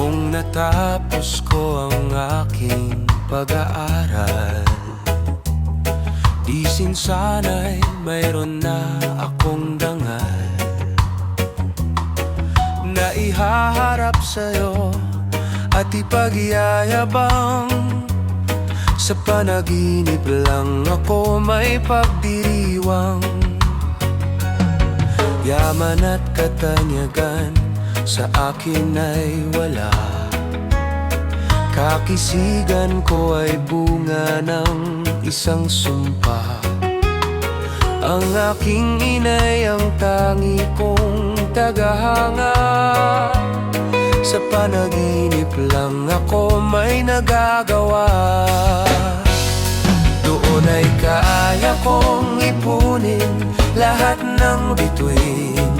Kung natapos ko ang aking pag-aaral, di sana'y mayroon na akong dangal na ihaharap sa'yo at ipagyayabang. Sa panaginip lang ako may pagdiriwang. Yaman at katanyagan sa akin ay wala. Kakisigan ko ay bunga ng isang sumpa. Ang aking inay ang tangi kong tagahanga. Sa panaginip lang ako may nagagawa. Doon ay kaya kong ipunin lahat ng bituin.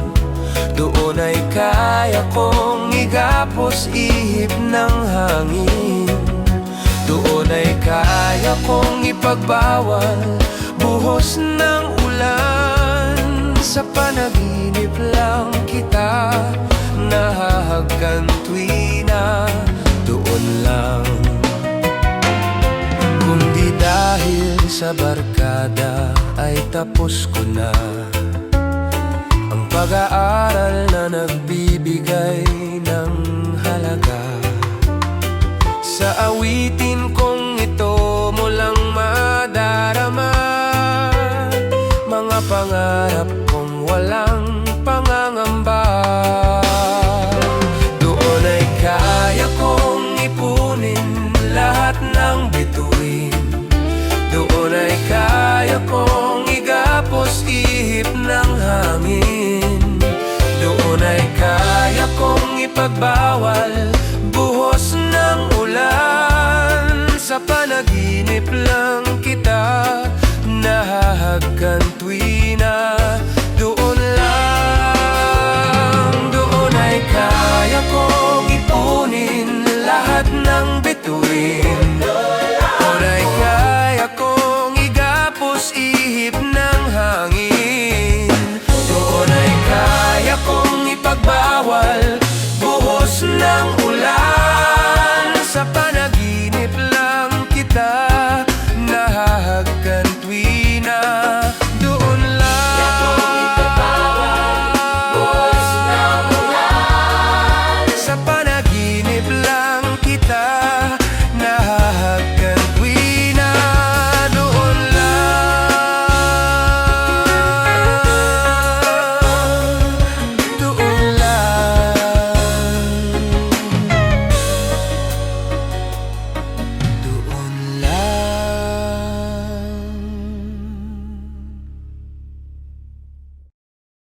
Doon ay kaya kong igapos ihip ng hangin. Doon ay kaya kong ipagbawal buhos ng ulan. Sa panaginip lang kita nahahagkan tuwina doon lang. Kung di dahil sa barkada ay tapos ko na ang pag-aaral na nagbibigay ng halaga. Sa awitin kong ito mo lang madarama mga pangarap kong walang pangangamba. Doon ay kaya kong ipunin lahat ng bituin. Doon ay kaya kong igapos ihip ng hangin. Doon ay kaya kong ipagbawal buhos ng ulan. Sa panaginip lang